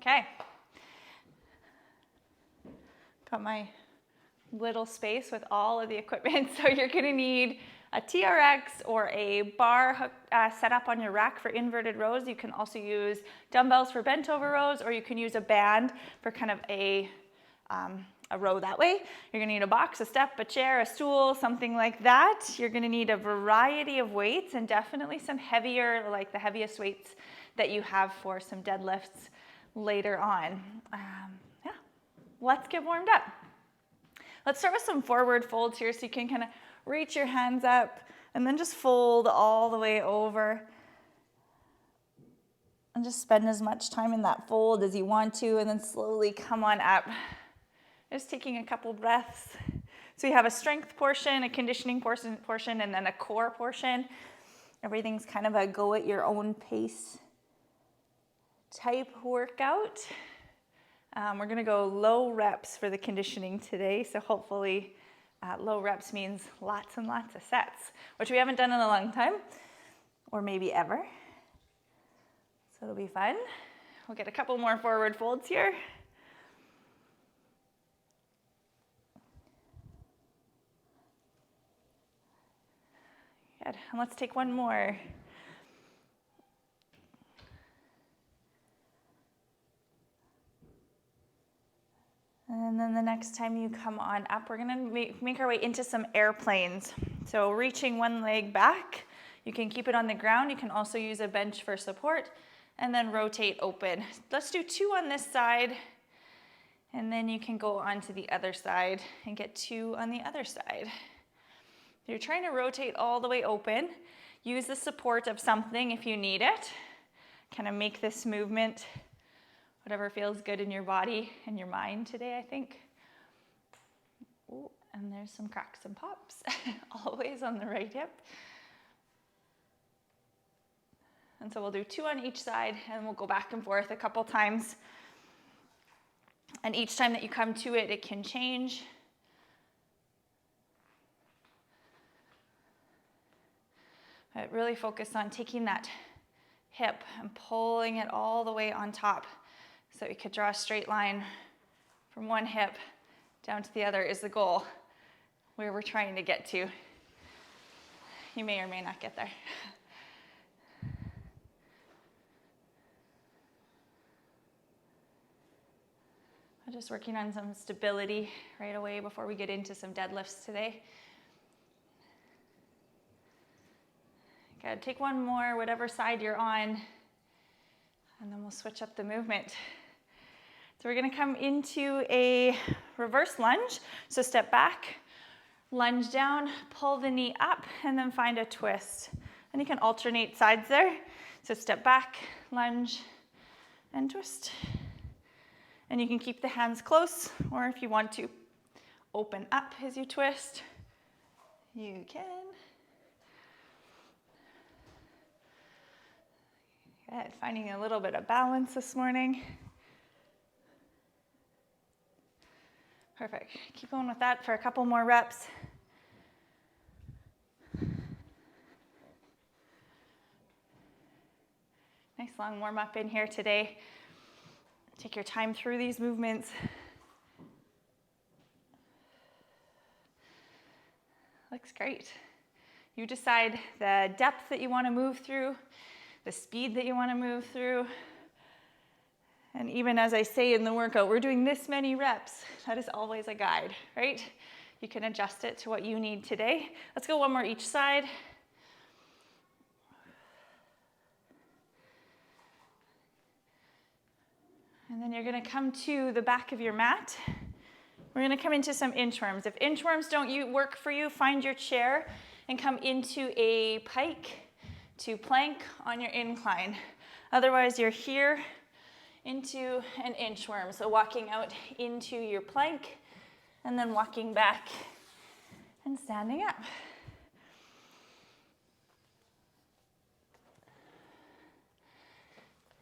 Okay. Got my little space with all of the equipment. So you're going to need a TRX or a bar hook, set up on your rack for inverted rows. You can also use dumbbells for bent over rows, or you can use a band for kind of a row that way. You're going to need a box, a step, a chair, a stool, something like that. You're going to need a variety of weights and definitely some heavier, like the heaviest weights that you have for some deadlifts later on. Yeah, let's get warmed up. Let's start with some forward folds here, so you can kind of reach your hands up and then just fold all the way over. And just spend as much time in that fold as you want to, and then slowly come on up. Just taking a couple breaths. So you have a strength portion, a conditioning portion, and then a core portion. Everything's kind of a go at your own pace type workout. We're gonna go low reps for the conditioning today. So hopefully low reps means lots and lots of sets, which we haven't done in a long time, or maybe ever. So it'll be fun. We'll get a couple more forward folds here. Good, and let's take one more. And then the next time you come on up, we're gonna make our way into some airplanes. So reaching one leg back, you can keep it on the ground. You can also use a bench for support, and then rotate open. Let's do 2 on this side, and then you can go on to the other side and get 2 on the other side. You're trying to rotate all the way open. Use the support of something if you need it. Kind of make this movement whatever feels good in your body and your mind today, I think. Ooh, and there's some cracks and pops, always on the right hip. And so we'll do 2 on each side, and we'll go back and forth a couple times. And each time that you come to it, it can change. But really focus on taking that hip and pulling it all the way on top. So you could draw a straight line from one hip down to the other is the goal, where we're trying to get to. You may or may not get there. I'm just working on some stability right away before we get into some deadlifts today. Good, take one more, whatever side you're on, and then we'll switch up the movement. So we're gonna come into a reverse lunge. So step back, lunge down, pull the knee up, and then find a twist. And you can alternate sides there. So step back, lunge, and twist. And you can keep the hands close, or if you want to, open up as you twist, you can. Good, finding a little bit of balance this morning. Perfect, keep going with that for a couple more reps. Nice long warm up in here today. Take your time through these movements. Looks great. You decide the depth that you want to move through, the speed that you want to move through. And even as I say in the workout, we're doing this many reps. That is always a guide, right? You can adjust it to what you need today. Let's go one more each side. And then you're going to come to the back of your mat. We're going to come into some inchworms. If inchworms don't work for you, find your chair and come into a pike to plank on your incline. Otherwise, you're here into an inchworm. So walking out into your plank and then walking back and standing up.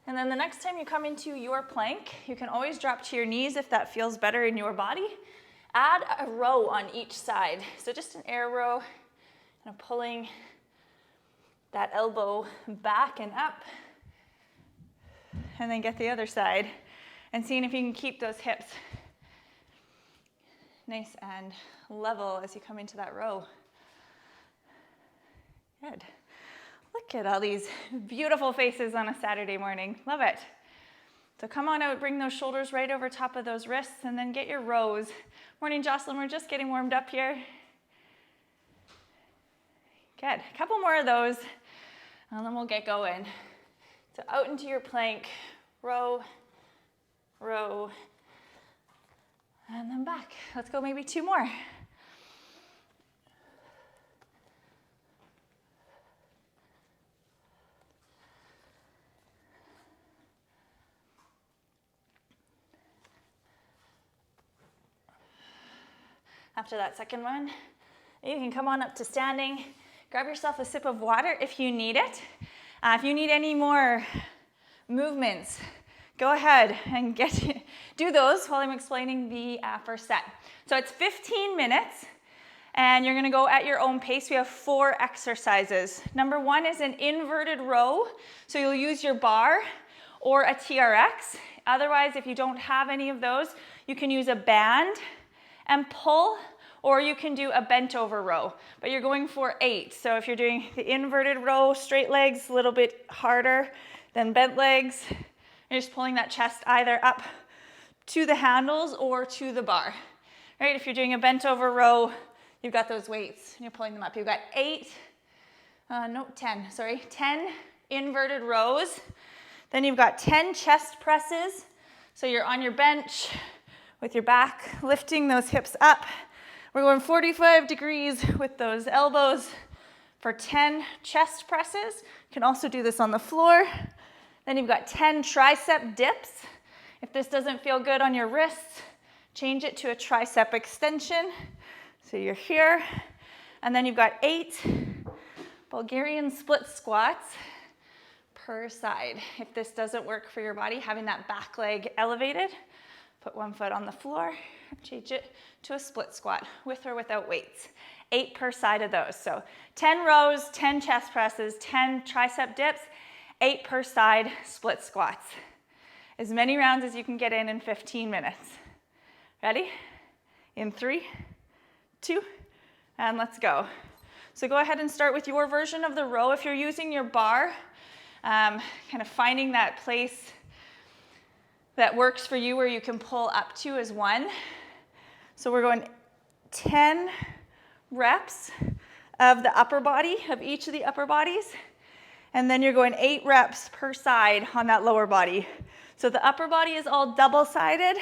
And then the next time you come into your plank, you can always drop to your knees if that feels better in your body. Add a row on each side. So just an air row, and pulling that elbow back and up. And then get the other side. and seeing if you can keep those hips nice and level as you come into that row. Good. Look at all these beautiful faces on a Saturday morning. Love it. So come on out, bring those shoulders right over top of those wrists, and then get your rows. Morning, Jocelyn, we're just getting warmed up here. Good, a couple more of those, and then we'll get going. So out into your plank, row, row, and then back. Let's go maybe 2 more. After that second one, you can come on up to standing. Grab yourself a sip of water if you need it. If you need any more movements, go ahead and do those while I'm explaining the first set. So it's 15 minutes, and you're gonna go at your own pace. We have 4 exercises. Number 1 is an inverted row. So you'll use your bar or a TRX. Otherwise, if you don't have any of those, you can use a band and pull, or you can do a bent over row, but you're going for 8. So if you're doing the inverted row, straight legs, a little bit harder than bent legs, you're just pulling that chest either up to the handles or to the bar, right? If you're doing a bent over row, you've got those weights and you're pulling them up. You've got 10 inverted rows. Then you've got 10 chest presses. So you're on your bench with your back, lifting those hips up. We're going 45 degrees with those elbows for 10 chest presses. You can also do this on the floor. Then you've got 10 tricep dips. If this doesn't feel good on your wrists, change it to a tricep extension. So you're here. And then you've got 8 Bulgarian split squats per side. If this doesn't work for your body, having that back leg elevated, put one foot on the floor, change it to a split squat with or without weights. 8 per side of those. So 10 rows, 10 chest presses, 10 tricep dips, 8 per side split squats. As many rounds as you can get in 15 minutes. Ready? In 3, 2, and let's go. So go ahead and start with your version of the row. If you're using your bar, kind of finding that place that works for you where you can pull up to is 1. So we're going 10 reps of the upper body, of each of the upper bodies. And then you're going 8 reps per side on that lower body. So the upper body is all double-sided.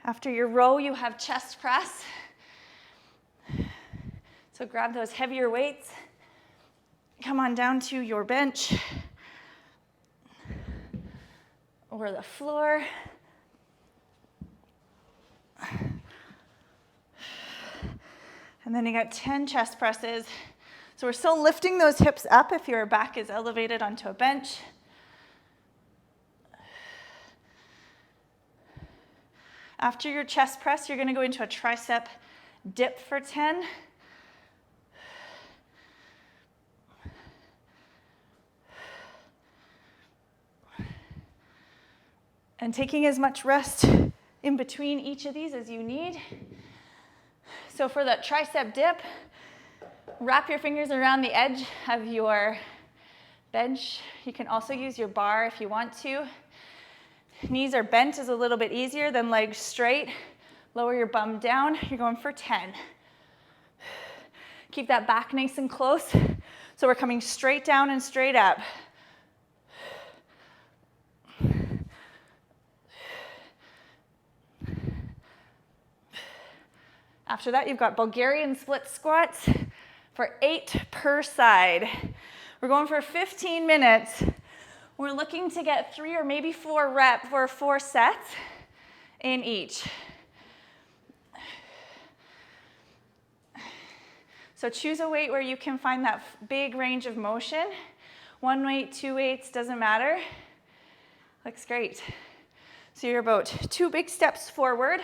After your row, you have chest press. So grab those heavier weights. Come on down to your bench or the floor. And then you got 10 chest presses. So we're still lifting those hips up if your back is elevated onto a bench. After your chest press, you're going to go into a tricep dip for 10. And taking as much rest in between each of these as you need. So for the tricep dip, wrap your fingers around the edge of your bench. You can also use your bar if you want to. Knees are bent is a little bit easier than legs straight. Lower your bum down. You're going for 10. Keep that back nice and close. So we're coming straight down and straight up. After that, you've got Bulgarian split squats for 8 per side. We're going for 15 minutes. We're looking to get 3 or maybe 4 reps or 4 sets in each. So choose a weight where you can find that big range of motion. 1 weight, 2 weights, doesn't matter. Looks great. So you're about 2 big steps forward.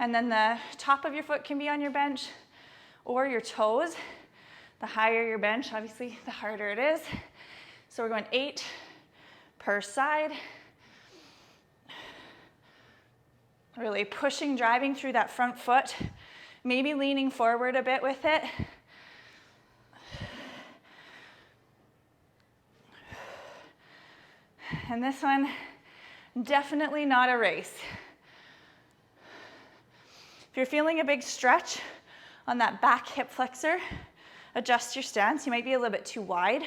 And then the top of your foot can be on your bench or your toes. The higher your bench, obviously, the harder it is. So we're going 8 per side. Really pushing, driving through that front foot, maybe leaning forward a bit with it. And this one, definitely not a race. If you're feeling a big stretch on that back hip flexor, adjust your stance. You might be a little bit too wide,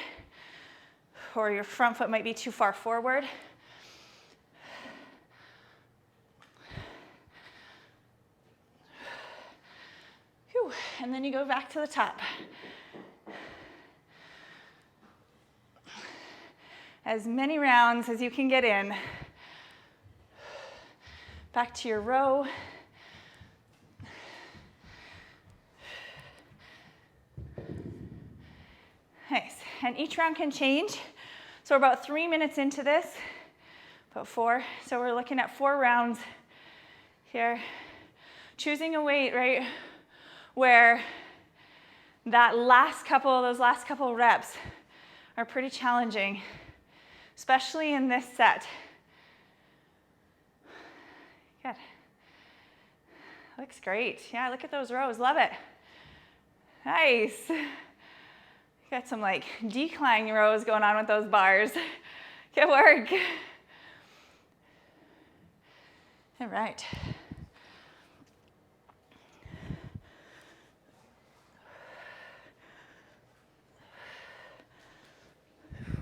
or your front foot might be too far forward. Whew. And then you go back to the top. As many rounds as you can get in. Back to your row. Nice. And each round can change. So we're about 3 minutes into this, about 4. So we're looking at 4 rounds here. Choosing a weight, right, where those last couple reps are pretty challenging, especially in this set. Good. Looks great. Yeah, look at those rows. Love it. Nice. Got some like decline rows going on with those bars. Good work. All right.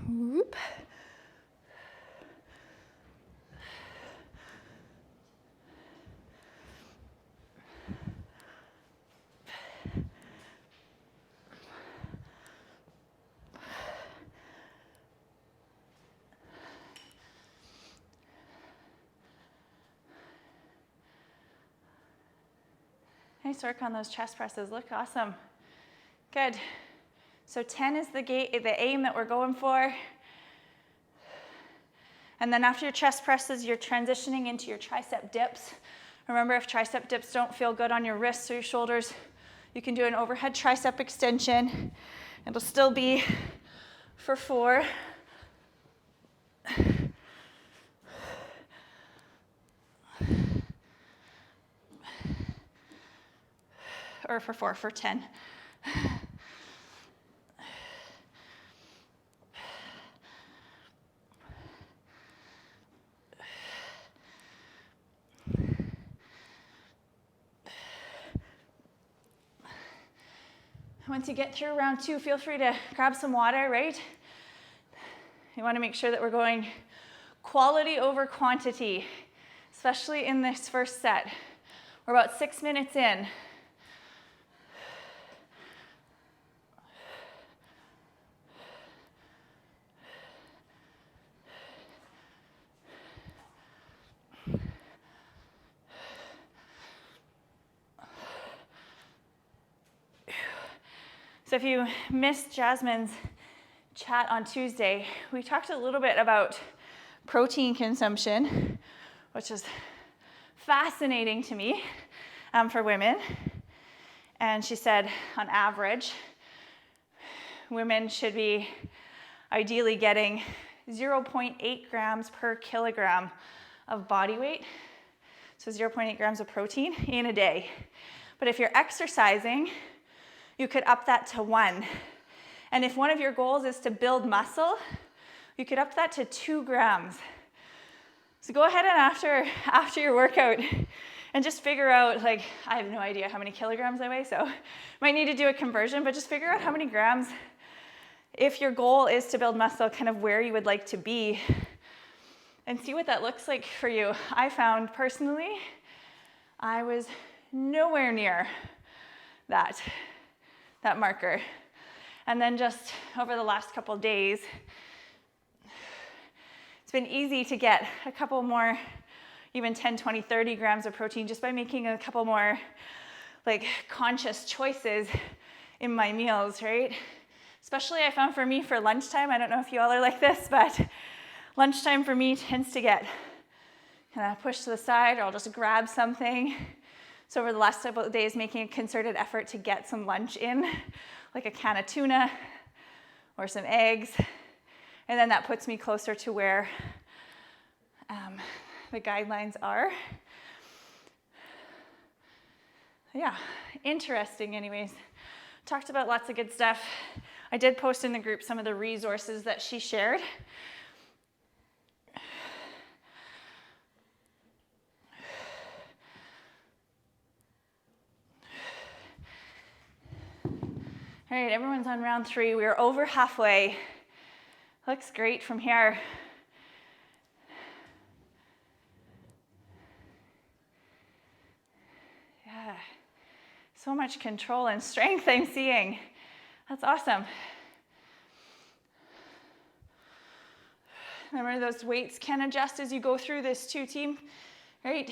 Whoop. Nice work on those chest presses. Look awesome. Good. So 10 is the aim that we're going for. And then after your chest presses, you're transitioning into your tricep dips. Remember, if tricep dips don't feel good on your wrists or your shoulders, you can do an overhead tricep extension. It'll still be for 4. Or for 4, for 10. Once you get through round 2, feel free to grab some water, right? You want to make sure that we're going quality over quantity, especially in this first set. We're about 6 minutes in. So if you missed Jasmine's chat on Tuesday, we talked a little bit about protein consumption, which is fascinating to me for women. And she said, on average, women should be ideally getting 0.8 grams per kilogram of body weight, so 0.8 grams of protein in a day. But if you're exercising, you could up that to 1. And if one of your goals is to build muscle, you could up that to 2 grams. So go ahead and after your workout and just figure out, like, I have no idea how many kilograms I weigh, so might need to do a conversion, but just figure out how many grams, if your goal is to build muscle, kind of where you would like to be, and see what that looks like for you. I found personally, I was nowhere near that marker. And then just over the last couple days, it's been easy to get a couple more, even 10, 20, 30 grams of protein just by making a couple more like conscious choices in my meals, right? Especially I found for me for lunchtime, I don't know if you all are like this, but Lunchtime for me tends to get kind of pushed to the side, or I'll just grab something. So over the last couple of days, making a concerted effort to get some lunch in, like a can of tuna or some eggs. And then that puts me closer to where the guidelines are. Yeah, interesting anyways. Talked about lots of good stuff. I did post in the group some of the resources that she shared. All right, everyone's on round 3. We are over halfway. Looks great from here. Yeah, so much control and strength I'm seeing. That's awesome. Remember, those weights can adjust as you go through this too, team. Right?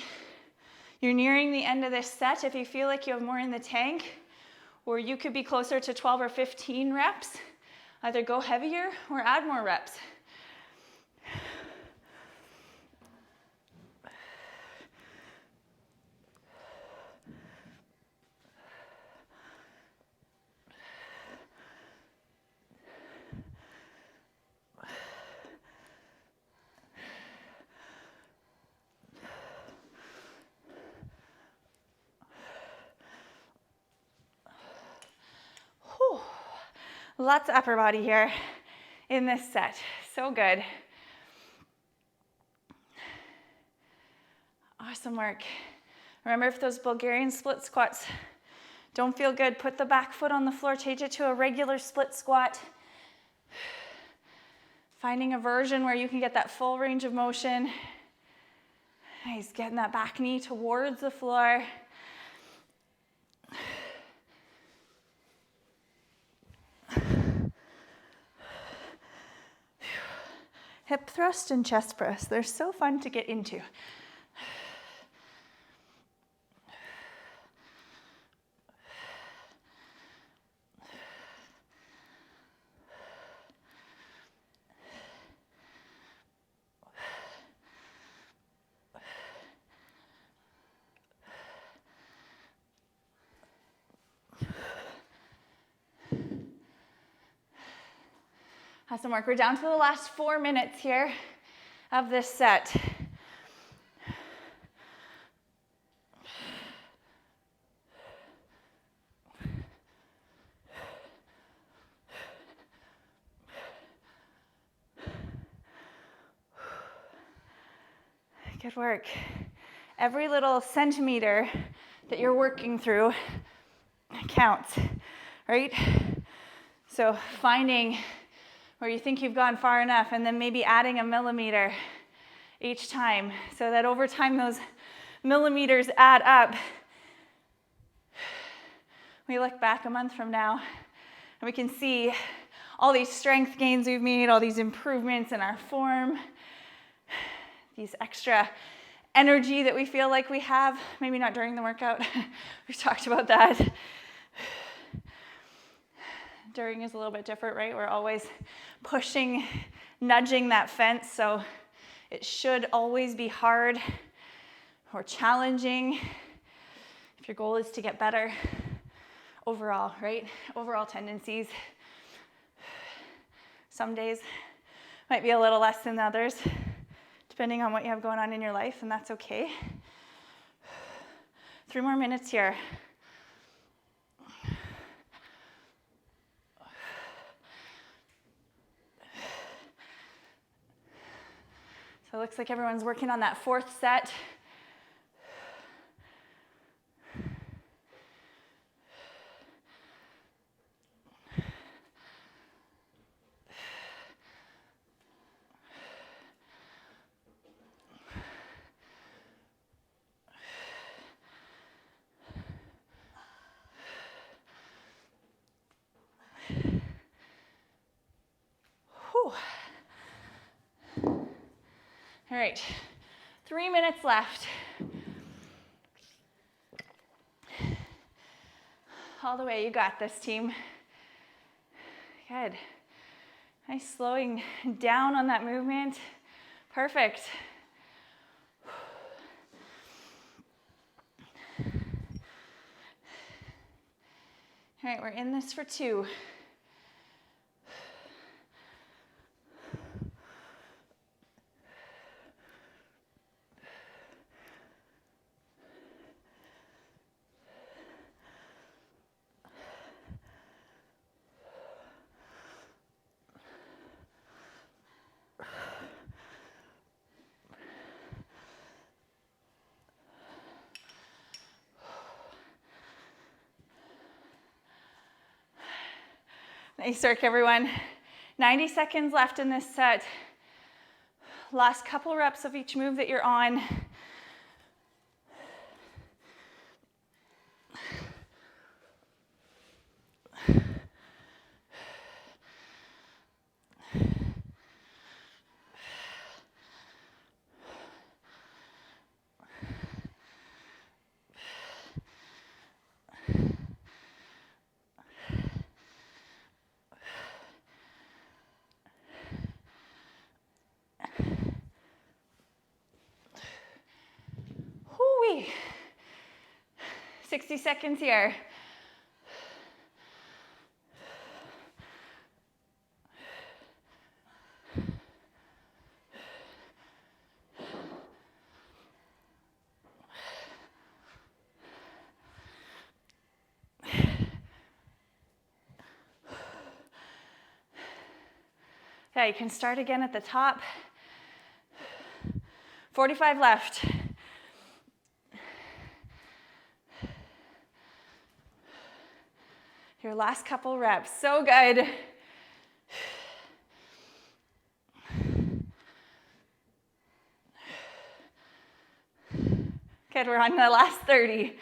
You're nearing the end of this set. If you feel like you have more in the tank, or you could be closer to 12 or 15 reps, either go heavier or add more reps. Whew. Lots of upper body here in this set. So good. Awesome work. Remember, if those Bulgarian split squats don't feel good, put the back foot on the floor, change it to a regular split squat. Finding a version where you can get that full range of motion. Nice, getting that back knee towards the floor. Hip thrust and chest press, they're so fun to get into. Awesome work. We're down to the last 4 minutes here of this set. Good work. Every little centimeter that you're working through counts, right? So finding where you think you've gone far enough, and then maybe adding a millimeter each time, so that over time those millimeters add up. We look back a month from now, and we can see all these strength gains we've made, all these improvements in our form, these extra energy that we feel like we have. Maybe not during the workout. We've talked about that. During is a little bit different, right? We're always pushing, nudging that fence, so it should always be hard or challenging if your goal is to get better overall, right? Overall tendencies. Some days might be a little less than others, depending on what you have going on in your life, and that's okay. 3 more minutes here. So it looks like everyone's working on that 4th set. Whew. All right, 3 minutes left. All the way, you got this, team. Good. Nice slowing down on that movement. Perfect. All right, we're in this for 2. Nice work, everyone. 90 seconds left in this set. Last couple reps of each move that you're on. Whoo-wee. 60 seconds here. Yeah, you can start again at the top. 45 left. Your last couple reps, so good. Good, we're on the last 30.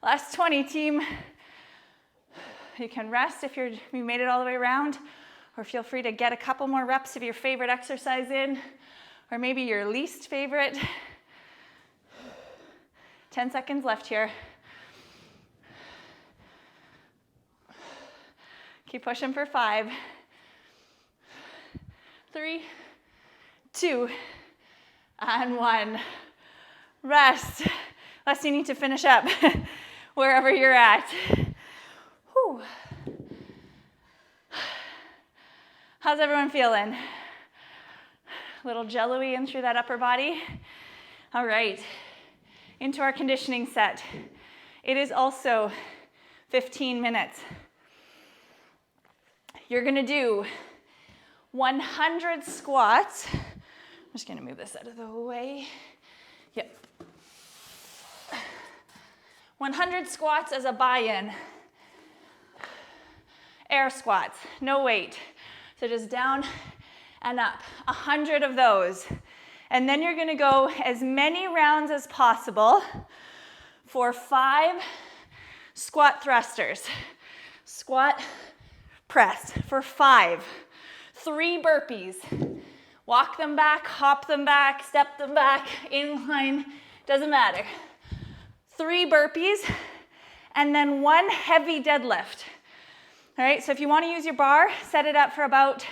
Last 20, team. You can rest if you made it all the way around, or feel free to get a couple more reps of your favorite exercise in, or maybe your least favorite. 10 seconds left here. Keep pushing for 5, 3, 2, and 1. Rest. Unless you need to finish up wherever you're at. Whew. How's everyone feeling? A little jello-y in through that upper body? All right, into our conditioning set. It is also 15 minutes. You're gonna do 100 squats. I'm just gonna move this out of the way. Yep. 100 squats as a buy-in. Air squats, no weight. So just down and up, 100 of those. And then you're gonna go as many rounds as possible for 5 squat thrusters. Squat, press for 5. 3 burpees. Walk them back, hop them back, step them back, incline, doesn't matter. 3 burpees, and then 1 heavy deadlift. All right, so if you want to use your bar, set it up for about,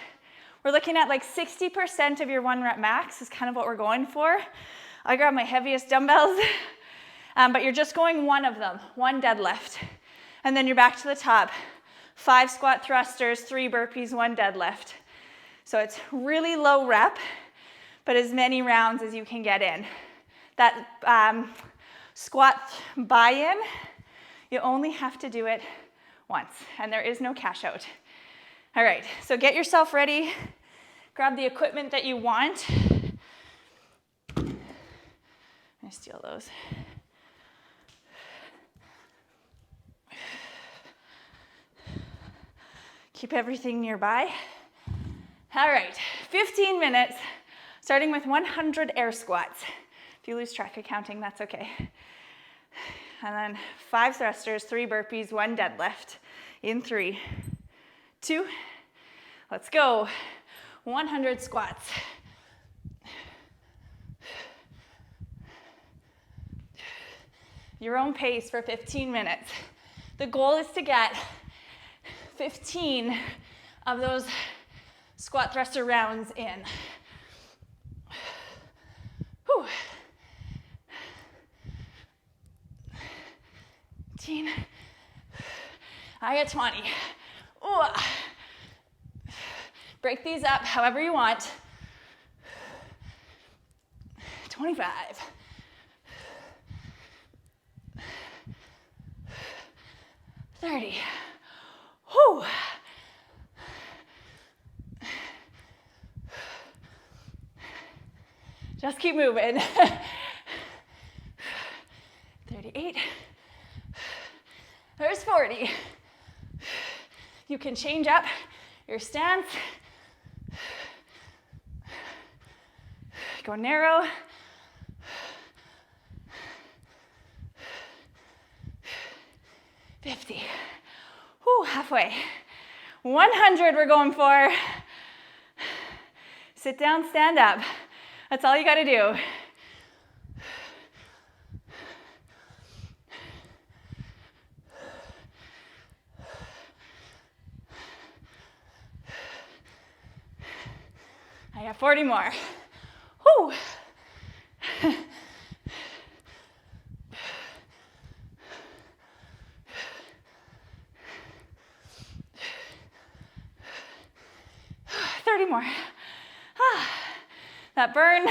we're looking at like 60% of your 1 rep max is kind of what we're going for. I grab my heaviest dumbbells, but you're just going 1 of them, 1 deadlift. And then you're back to the top. 5 squat thrusters, 3 burpees, 1 deadlift. So it's really low rep, but as many rounds as you can get in. That squat buy-in, you only have to do it once, and there is no cash out. All right, so get yourself ready. Grab the equipment that you want. I'm gonna steal those. Keep everything nearby. All right, 15 minutes, starting with 100 air squats. If you lose track of counting, that's okay. And then 5 thrusters, 3 burpees, 1 deadlift. In 3, 2, let's go. 100 squats. your own pace for 15 minutes. The goal is to get 15 of those squat thruster rounds in. Whew. 15. I got 20. Ooh. Break these up however you want. 25. 30. Whew. Just keep moving. 38. There's 40. You can change up your stance. Go narrow. 50. Whew, halfway. 100 we're going for. Sit down, stand up. That's all you gotta do. I got 40 more. Whew. More. That burn.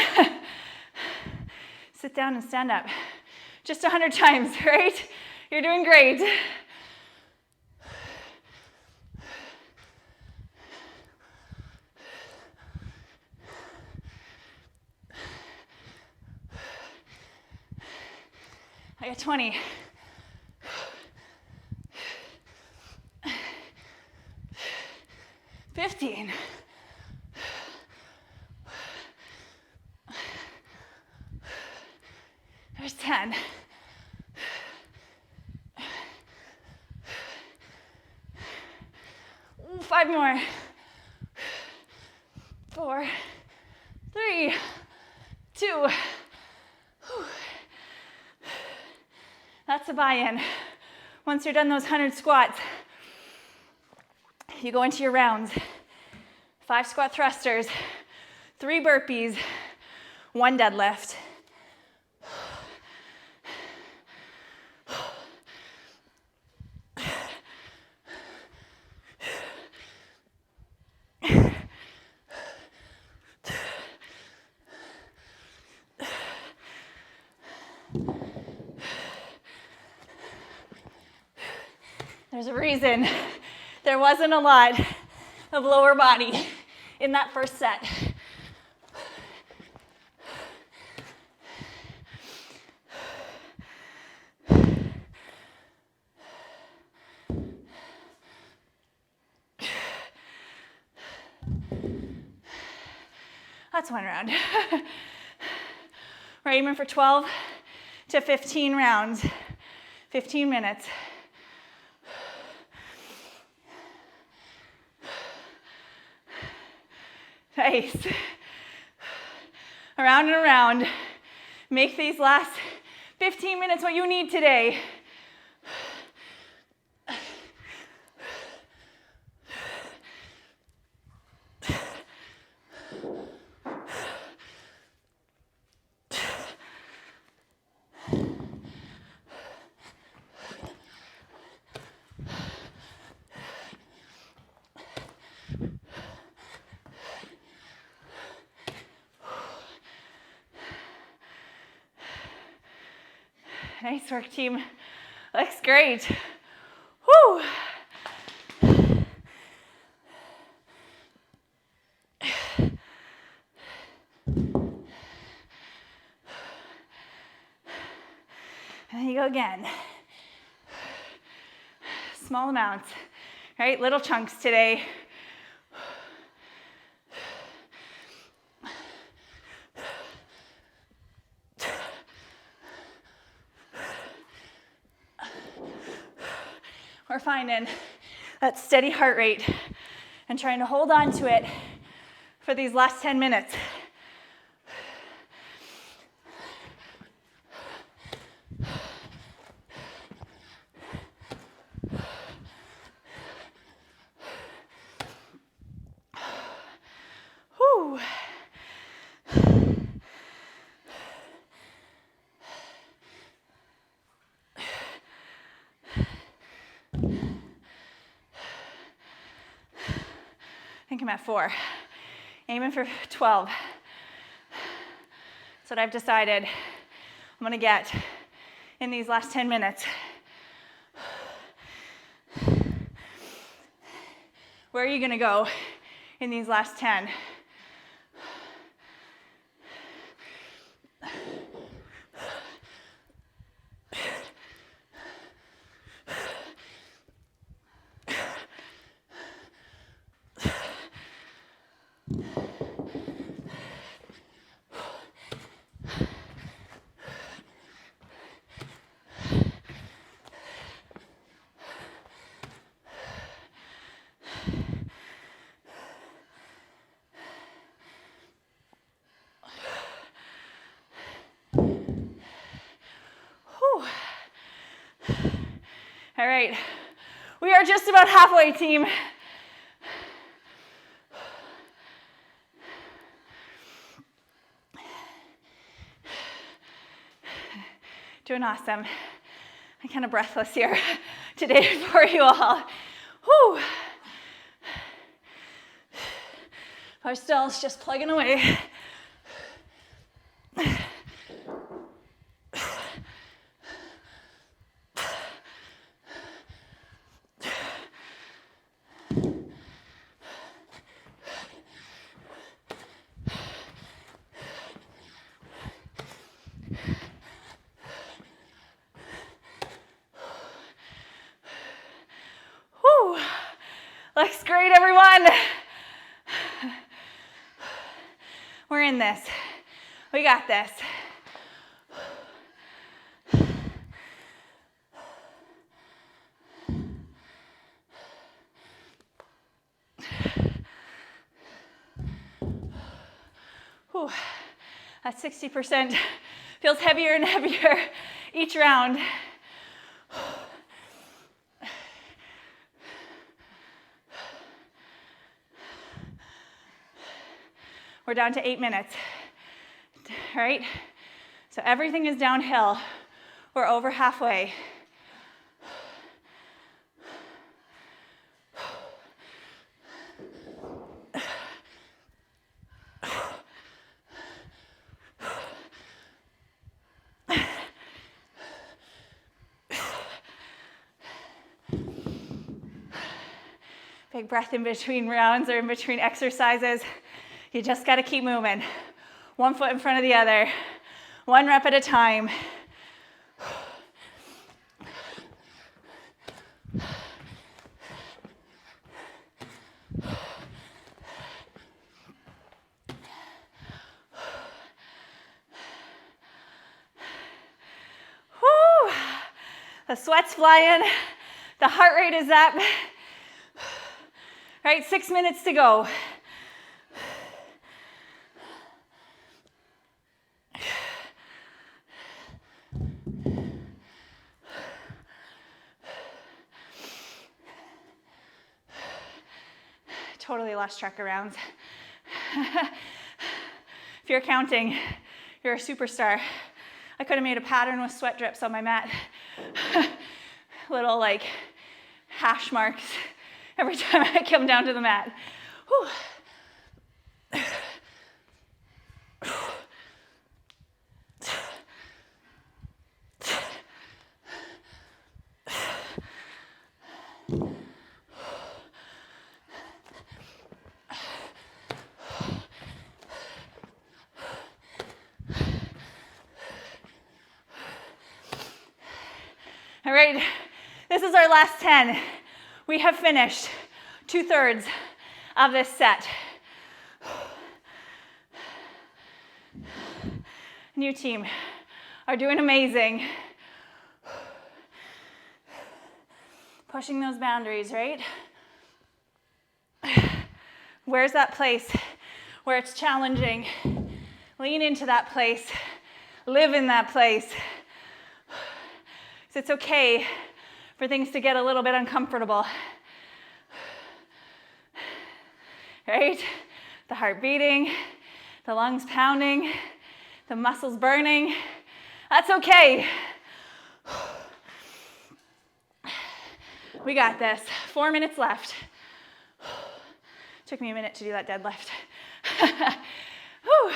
Sit down and stand up. Just 100 times, right? You're doing great. I got 20. 15. There's 10. 5 more. 4, 3, 2. That's a buy-in. Once you're done those 100 squats, you go into your rounds. 5 squat thrusters, 3 burpees, 1 deadlift. There's a reason there wasn't a lot of lower body in that first set. That's one round. We're aiming for 12 to 15 rounds, 15 minutes. Nice. Around and around. Make these last 15 minutes what you need today. Nice work, team. Looks great. Woo! And then you go again. Small amounts, right? Little chunks today. We're finding that steady heart rate and trying to hold on to it for these last 10 minutes. think I'm at 4. Aiming for 12. That's what I've decided I'm gonna get in these last 10 minutes. Where are you gonna go in these last 10? All right, we are just about halfway, team. Doing awesome. I'm kind of breathless here today for you all. Whew. Our stills just plugging away. Whew. Looks great, everyone. We're in this. We got this. Whew. That 60% feels heavier and heavier each round. We're down to 8 minutes, all right? So everything is downhill. We're over halfway. Big breath in between rounds or in between exercises. You just got to keep moving. One foot in front of the other. 1 rep at a time. Whew. The sweat's flying. The heart rate is up. All right, 6 minutes to go. Totally lost track of rounds. If you're counting, you're a superstar. I could have made a pattern with sweat drips on my mat. Little like hash marks every time I come down to the mat. Whew. All right, this is our last 10. We have finished 2/3 of this set. New team are doing amazing. Pushing those boundaries, right? Where's that place where it's challenging? Lean into that place. Live in that place. It's okay for things to get a little bit uncomfortable. Right? The heart beating, the lungs pounding, the muscles burning. That's okay. We got this. 4 minutes left. Took me a minute to do that deadlift. Whew.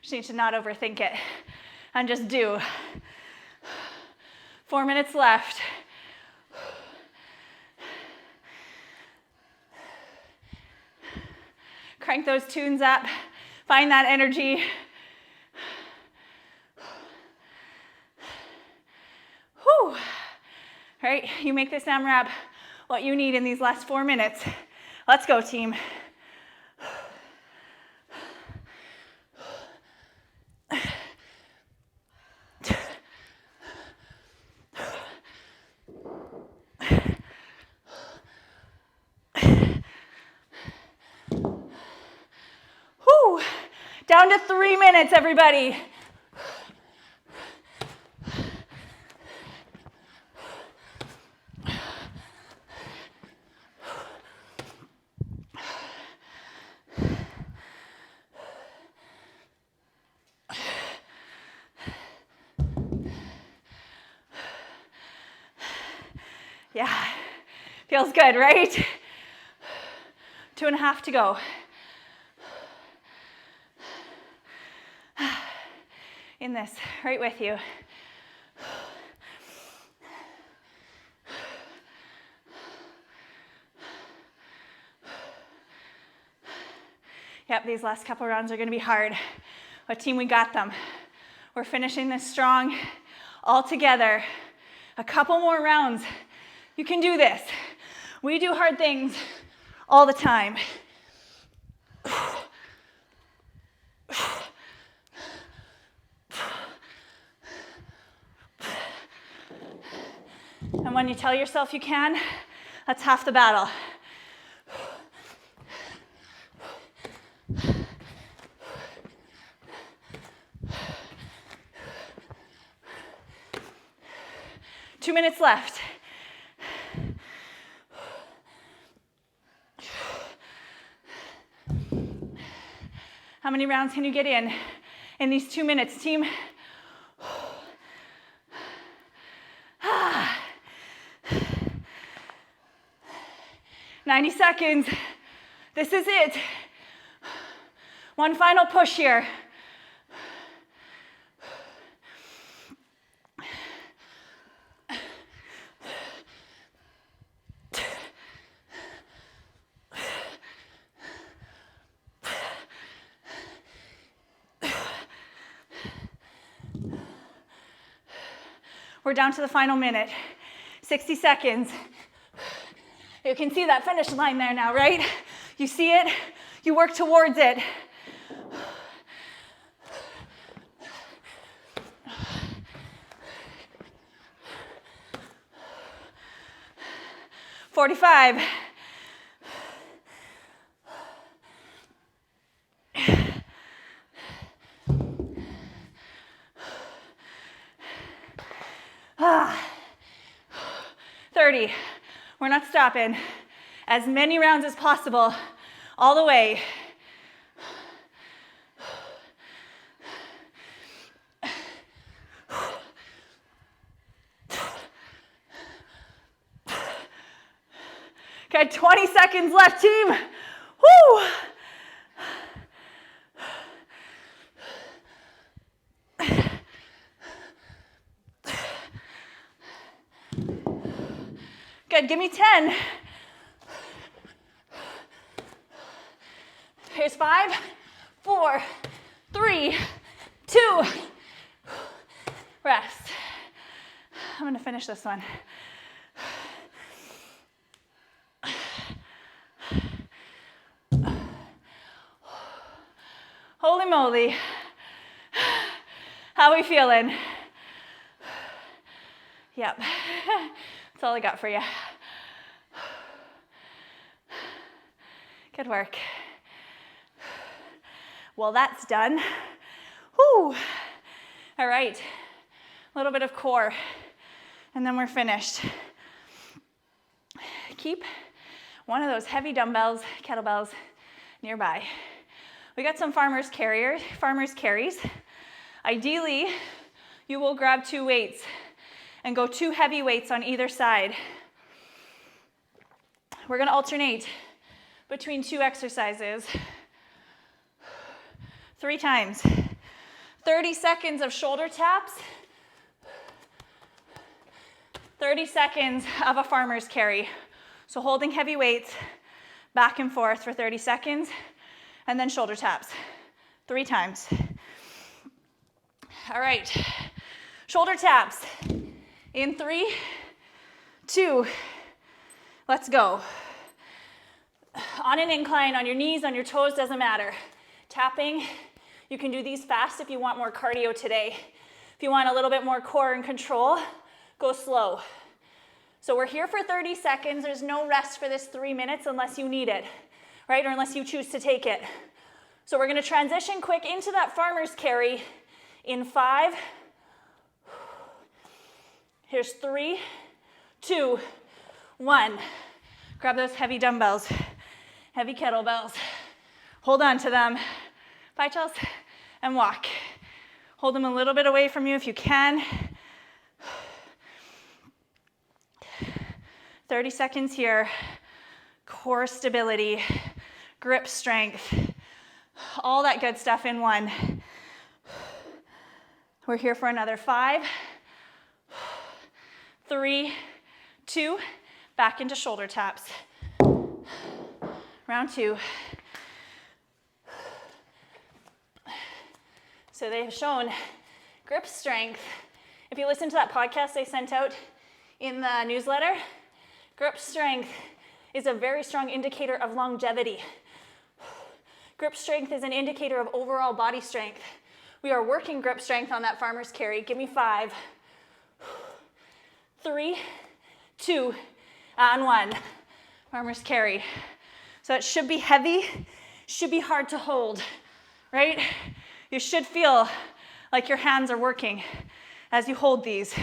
Just need to not overthink it and just do. 4 minutes left. Crank those tunes up. Find that energy. Whew. All right, you make this AMRAP what you need in these last 4 minutes. Let's go, team. Whew. Down to 3 minutes, everybody. Yeah, feels good, right? 2.5 to go. In this, right with you. Yep, these last couple rounds are going to be hard, but team, we got them. We're finishing this strong all together. A couple more rounds. You can do this. We do hard things all the time. And when you tell yourself you can, that's half the battle. Two minutes left. How many rounds can you get in these 2 minutes, team? 90 seconds. This is it. One final push here. We're down to the final minute. 60 seconds. You can see that finish line there now, right? You see it, you work towards it. "45. Ah. 30. We're not stopping. As many rounds as possible, all the way. Okay, 20 seconds left, team. Woo! Good, give me 10. Here's 5, 4, 3, 2. Rest. I'm gonna finish this one. Holy moly. How are we feeling? Yep. That's all I got for you. Good work. Well, that's done. Whew. All right, a little bit of core, and then we're finished. Keep one of those heavy dumbbells, kettlebells nearby. We got some farmer's carries. Ideally, you will grab 2 weights and go 2 heavy weights on either side. We're gonna alternate between 2 exercises 3 times. 30 seconds of shoulder taps, 30 seconds of a farmer's carry. So holding heavy weights back and forth for 30 seconds, and then shoulder taps 3 times. All right, shoulder taps in 3, 2, let's go. On an incline, on your knees, on your toes, doesn't matter. Tapping, you can do these fast if you want more cardio today. If you want a little bit more core and control, go slow. So we're here for 30 seconds. There's no rest for this 3 minutes unless you need it, right? Or unless you choose to take it. So we're gonna transition quick into that farmer's carry in 5. Here's 3, 2, 1. Grab those heavy dumbbells, heavy kettlebells. Hold on to them. Bye, Chels, and walk. Hold them a little bit away from you if you can. 30 seconds here. Core stability, grip strength, all that good stuff in 1. We're here for another 5, 3, 2, back into shoulder taps. Round 2. So they have shown grip strength. If you listen to that podcast they sent out in the newsletter, grip strength is a very strong indicator of longevity. Grip strength is an indicator of overall body strength. We are working grip strength on that farmer's carry. Give me 5, 3, 2, and 1. Farmer's carry. So it should be heavy, should be hard to hold, right? You should feel like your hands are working as you hold these.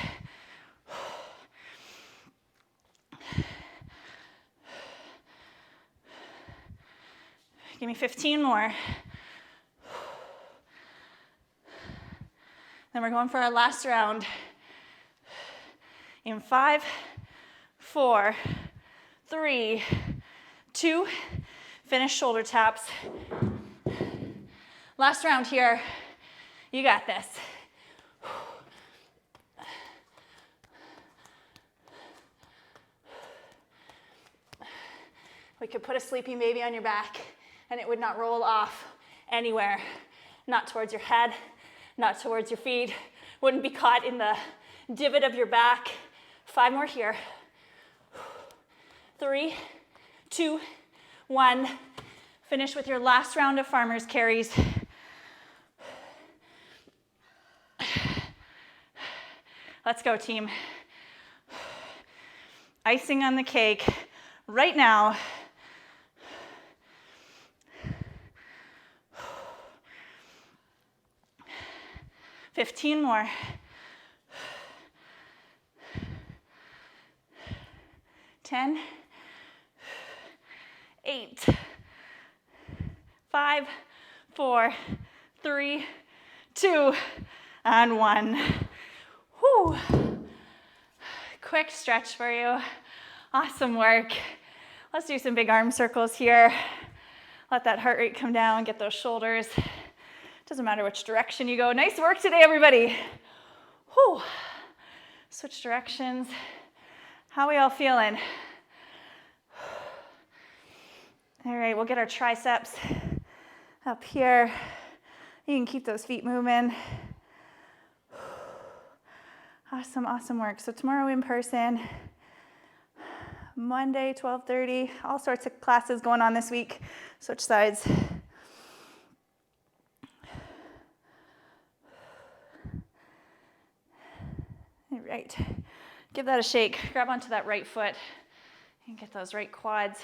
Give me 15 more. Then we're going for our last round. In 5, 4, 3, 2, finish shoulder taps. Last round here. You got this. We could put a sleeping baby on your back and it would not roll off anywhere. Not towards your head, not towards your feet. Wouldn't be caught in the divot of your back. 5 more here. 3, 2, 1. Finish with your last round of farmer's carries. Let's go, team. Icing on the cake right now. $15 more. 10, 8, 5, 4, 3, 2, and 1. Whew. Quick stretch for you. Awesome work. Let's do some big arm circles here. Let that heart rate come down, get those shoulders. Doesn't matter which direction you go. Nice work today, everybody. Whew. Switch directions. How are we all feeling? All right, we'll get our triceps up here. You can keep those feet moving. Awesome, awesome work. So tomorrow in person, Monday, 12:30, all sorts of classes going on this week. Switch sides. All right, give that a shake. Grab onto that right foot and get those right quads.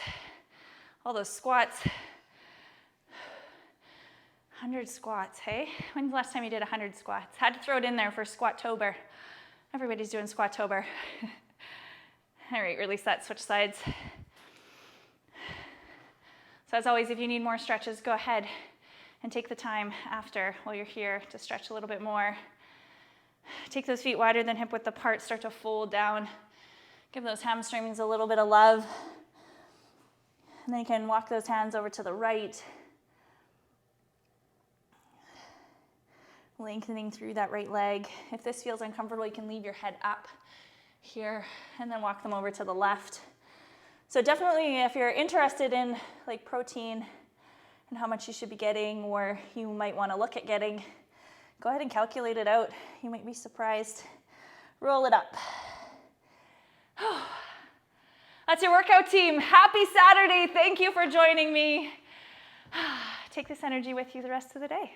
All those squats. 100 squats, hey? When's the last time you did 100 squats? Had to throw it in there for Squat-tober. Everybody's doing Squat-tober. All right, release that, switch sides. So as always, if you need more stretches, go ahead and take the time after while you're here to stretch a little bit more. Take those feet wider than hip width apart, start to fold down. Give those hamstrings a little bit of love. And then you can walk those hands over to the right. Lengthening through that right leg. If this feels uncomfortable, you can leave your head up here and then walk them over to the left. So definitely if you're interested in like protein and how much you should be getting, or you might want to look at getting, go ahead and calculate it out. You might be surprised. Roll it up. That's your workout, team. Happy Saturday. Thank you for joining me. Take this energy with you the rest of the day.